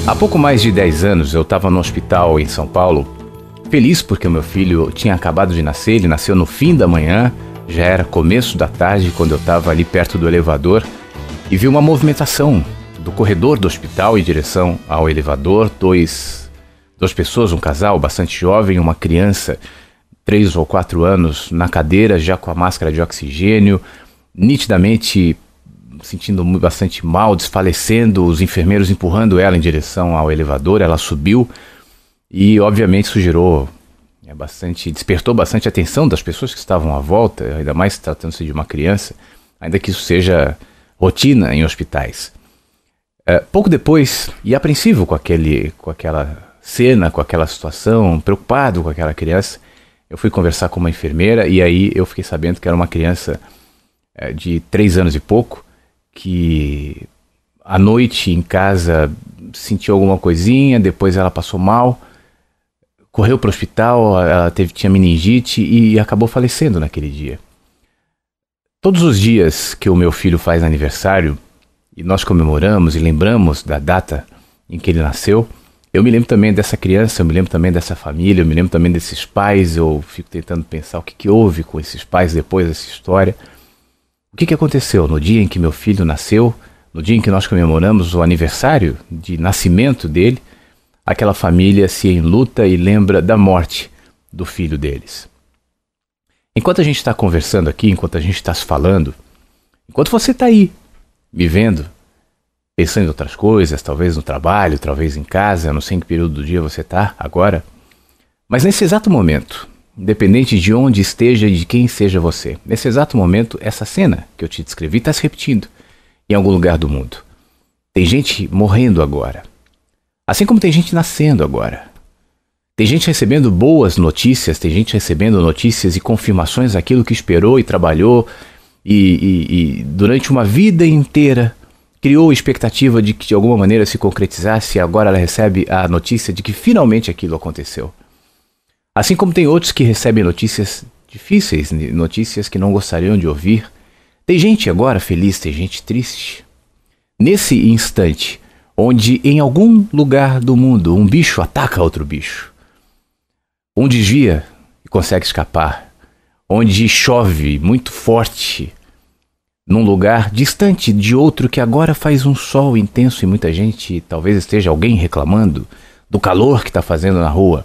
Há pouco mais de 10 anos eu estava no hospital em São Paulo, feliz porque o meu filho tinha acabado de nascer. Ele nasceu no fim da manhã, já era começo da tarde quando eu estava ali perto do elevador e vi uma movimentação do corredor do hospital em direção ao elevador. Duas pessoas, um casal bastante jovem, uma criança, 3 ou 4 anos, na cadeira já com a máscara de oxigênio, nitidamente sentindo bastante mal, desfalecendo, os enfermeiros empurrando ela em direção ao elevador. Ela subiu e obviamente isso gerou despertou bastante a atenção das pessoas que estavam à volta, ainda mais tratando-se de uma criança, ainda que isso seja rotina em hospitais. Pouco depois, e apreensivo com aquela cena, com aquela situação, preocupado com aquela criança, eu fui conversar com uma enfermeira e aí eu fiquei sabendo que era uma criança de 3 anos e pouco, que à noite em casa sentiu alguma coisinha, depois ela passou mal, correu para o hospital, ela tinha meningite e acabou falecendo naquele dia. Todos os dias que o meu filho faz aniversário, e nós comemoramos e lembramos da data em que ele nasceu, eu me lembro também dessa criança, eu me lembro também dessa família, eu me lembro também desses pais. Eu fico tentando pensar o que houve com esses pais depois dessa história. O que aconteceu no dia em que meu filho nasceu, no dia em que nós comemoramos o aniversário de nascimento dele? Aquela família se enluta e lembra da morte do filho deles. Enquanto a gente está conversando aqui, enquanto a gente está se falando, enquanto você está aí, vivendo, pensando em outras coisas, talvez no trabalho, talvez em casa, não sei em que período do dia você está agora, mas nesse exato momento, independente de onde esteja e de quem seja você, nesse exato momento, essa cena que eu te descrevi está se repetindo em algum lugar do mundo. Tem gente morrendo agora, assim como tem gente nascendo agora. Tem gente recebendo boas notícias, tem gente recebendo notícias e confirmações daquilo que esperou e trabalhou e durante uma vida inteira criou a expectativa de que de alguma maneira se concretizasse, e agora ela recebe a notícia de que finalmente aquilo aconteceu. Assim como tem outros que recebem notícias difíceis, notícias que não gostariam de ouvir. Tem gente agora feliz, tem gente triste. Nesse instante, onde em algum lugar do mundo um bicho ataca outro bicho, um desvia e consegue escapar, onde chove muito forte, num lugar distante de outro que agora faz um sol intenso e muita gente, talvez esteja alguém reclamando do calor que está fazendo na rua.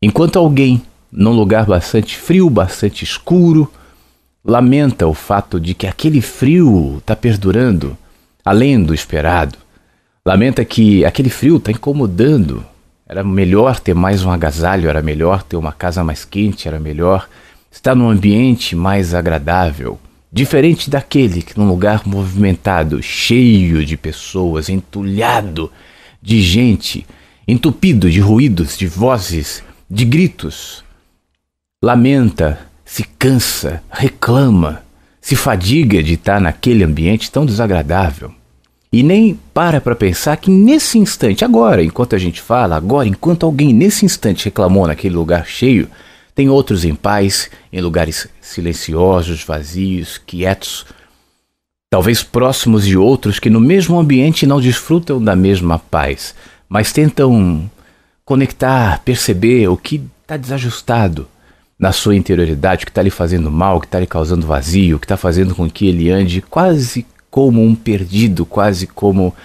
Enquanto alguém, num lugar bastante frio, bastante escuro, lamenta o fato de que aquele frio está perdurando além do esperado. Lamenta que aquele frio está incomodando. Era melhor ter mais um agasalho, era melhor ter uma casa mais quente, era melhor estar num ambiente mais agradável. Diferente daquele que num lugar movimentado, cheio de pessoas, entulhado de gente, entupido de ruídos, de vozes, de gritos, lamenta, se cansa, reclama, se fadiga de estar naquele ambiente tão desagradável. E nem para pensar que nesse instante, agora, enquanto a gente fala, agora, enquanto alguém nesse instante reclamou naquele lugar cheio, tem outros em paz, em lugares silenciosos, vazios, quietos, talvez próximos de outros que no mesmo ambiente não desfrutam da mesma paz, mas tentam conectar, perceber o que está desajustado na sua interioridade, o que está lhe fazendo mal, o que está lhe causando vazio, o que está fazendo com que ele ande quase como um perdido, quase como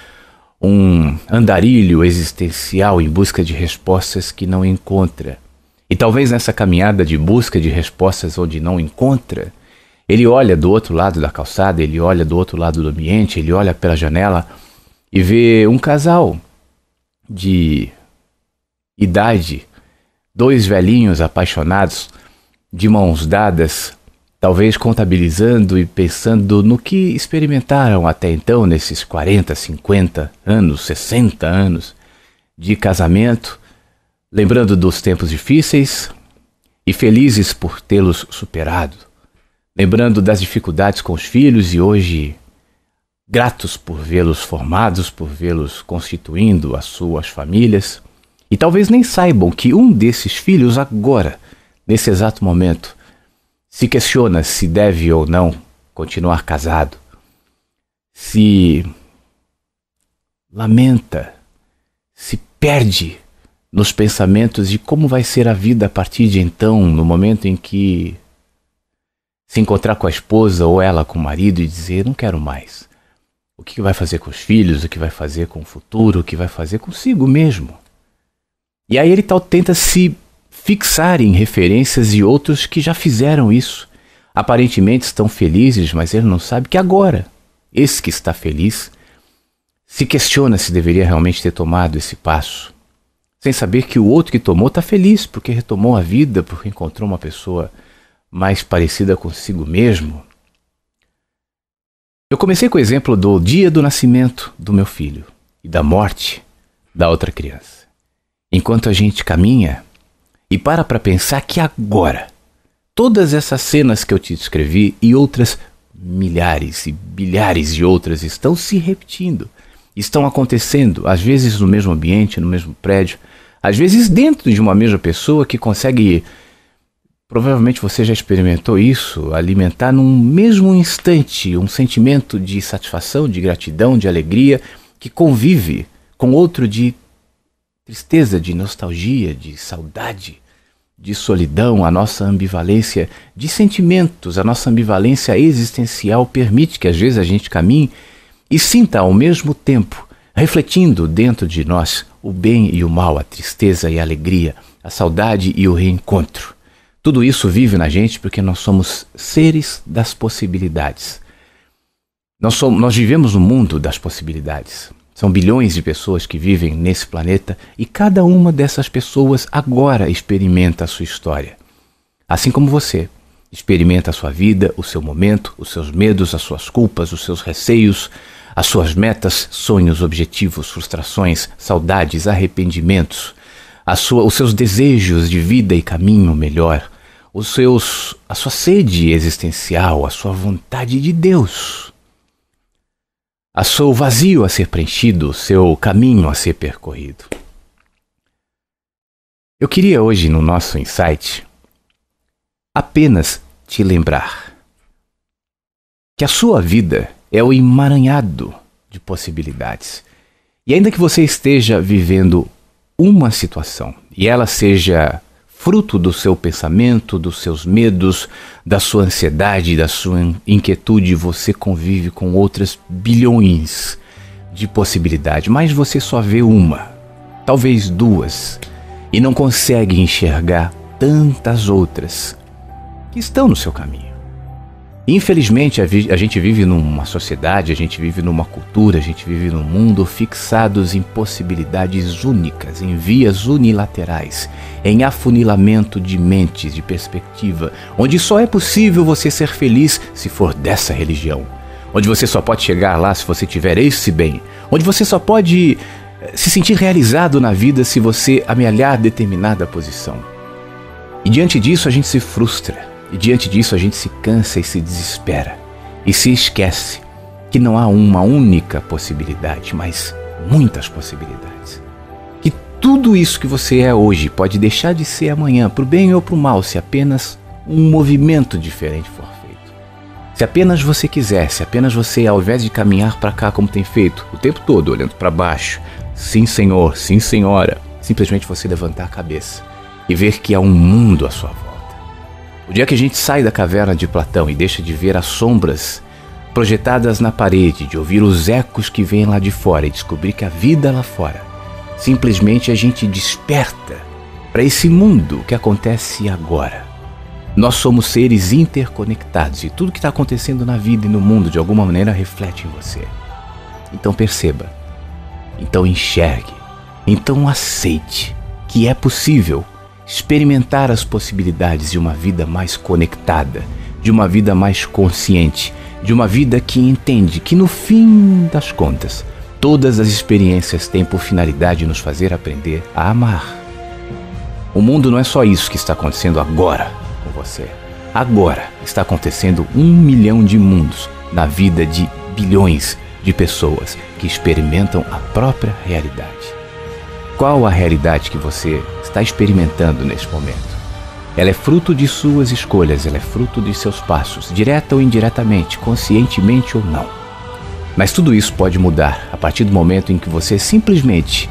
um andarilho existencial em busca de respostas que não encontra. E talvez nessa caminhada de busca de respostas onde não encontra, ele olha do outro lado da calçada, ele olha do outro lado do ambiente, ele olha pela janela e vê um casal de idade, 2 velhinhos apaixonados, de mãos dadas, talvez contabilizando e pensando no que experimentaram até então nesses 40, 50 anos, 60 anos de casamento, lembrando dos tempos difíceis e felizes por tê-los superado, lembrando das dificuldades com os filhos e hoje gratos por vê-los formados, por vê-los constituindo as suas famílias, e talvez nem saibam que um desses filhos agora, nesse exato momento, se questiona se deve ou não continuar casado, se lamenta se perde nos pensamentos de como vai ser a vida a partir de então, no momento em que se encontrar com a esposa ou ela com o marido e dizer, não quero mais. O que vai fazer com os filhos, o que vai fazer com o futuro, o que vai fazer consigo mesmo. E aí ele tenta se fixar em referências de outros que já fizeram isso. Aparentemente estão felizes, mas ele não sabe que agora, esse que está feliz, se questiona se deveria realmente ter tomado esse passo, sem saber que o outro que tomou está feliz, porque retomou a vida, porque encontrou uma pessoa mais parecida consigo mesmo. Eu comecei com o exemplo do dia do nascimento do meu filho e da morte da outra criança. Enquanto a gente caminha e para pensar que agora, todas essas cenas que eu te descrevi e outras milhares e bilhares de outras estão se repetindo, estão acontecendo, às vezes no mesmo ambiente, no mesmo prédio, às vezes dentro de uma mesma pessoa que consegue, provavelmente você já experimentou isso, alimentar num mesmo instante um sentimento de satisfação, de gratidão, de alegria, que convive com outro de tristeza, de nostalgia, de saudade, de solidão. A nossa ambivalência de sentimentos, a nossa ambivalência existencial permite que às vezes a gente caminhe e sinta ao mesmo tempo, refletindo dentro de nós o bem e o mal, a tristeza e a alegria, a saudade e o reencontro. Tudo isso vive na gente porque nós somos seres das possibilidades. Nós vivemos no mundo das possibilidades. São bilhões de pessoas que vivem nesse planeta e cada uma dessas pessoas agora experimenta a sua história. Assim como você experimenta a sua vida, o seu momento, os seus medos, as suas culpas, os seus receios, as suas metas, sonhos, objetivos, frustrações, saudades, arrependimentos, os seus desejos de vida e caminho melhor, a sua sede existencial, a sua vontade de Deus, o seu vazio a ser preenchido, o seu caminho a ser percorrido. Eu queria hoje no nosso insight apenas te lembrar que a sua vida é o emaranhado de possibilidades. E ainda que você esteja vivendo uma situação e ela seja fruto do seu pensamento, dos seus medos, da sua ansiedade, da sua inquietude, você convive com outras bilhões de possibilidades, mas você só vê uma, talvez duas, e não consegue enxergar tantas outras que estão no seu caminho. Infelizmente, a gente vive numa sociedade, a gente vive numa cultura, a gente vive num mundo fixados em possibilidades únicas, em vias unilaterais, em afunilamento de mentes, de perspectiva, onde só é possível você ser feliz se for dessa religião, onde você só pode chegar lá se você tiver esse bem, onde você só pode se sentir realizado na vida se você amealhar determinada posição. E diante disso a gente se frustra. E diante disso a gente se cansa e se desespera e se esquece que não há uma única possibilidade, mas muitas possibilidades. Que tudo isso que você é hoje pode deixar de ser amanhã, para o bem ou para o mal, se apenas um movimento diferente for feito. Se apenas você quiser, se apenas você, ao invés de caminhar para cá como tem feito, o tempo todo olhando para baixo, sim senhor, sim senhora, simplesmente você levantar a cabeça e ver que há um mundo à sua volta. O dia que a gente sai da caverna de Platão e deixa de ver as sombras projetadas na parede, de ouvir os ecos que vêm lá de fora e descobrir que a vida lá fora, simplesmente a gente desperta para esse mundo que acontece agora. Nós somos seres interconectados e tudo que está acontecendo na vida e no mundo de alguma maneira reflete em você. Então perceba, então enxergue, então aceite que é possível experimentar as possibilidades de uma vida mais conectada, de uma vida mais consciente, de uma vida que entende que no fim das contas, todas as experiências têm por finalidade nos fazer aprender a amar. O mundo não é só isso que está acontecendo agora com você. Agora está acontecendo 1 milhão de mundos na vida de bilhões de pessoas que experimentam a própria realidade. Qual a realidade que você está experimentando neste momento? Ela é fruto de suas escolhas, ela é fruto de seus passos, direta ou indiretamente, conscientemente ou não. Mas tudo isso pode mudar a partir do momento em que você simplesmente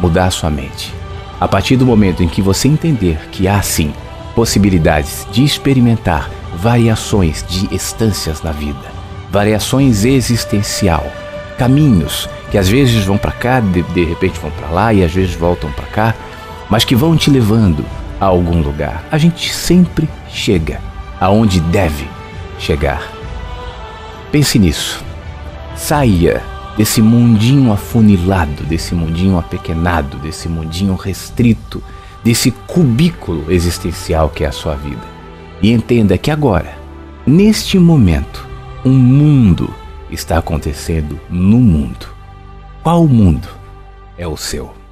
mudar a sua mente. A partir do momento em que você entender que há sim possibilidades de experimentar variações de estâncias na vida, variações existencial, caminhos que às vezes vão para cá, de repente vão para lá e às vezes voltam para cá, mas que vão te levando a algum lugar. A gente sempre chega aonde deve chegar. Pense nisso. Saia desse mundinho afunilado, desse mundinho apequenado, desse mundinho restrito, desse cubículo existencial que é a sua vida. E entenda que agora, neste momento, um mundo está acontecendo no mundo. Qual mundo é o seu?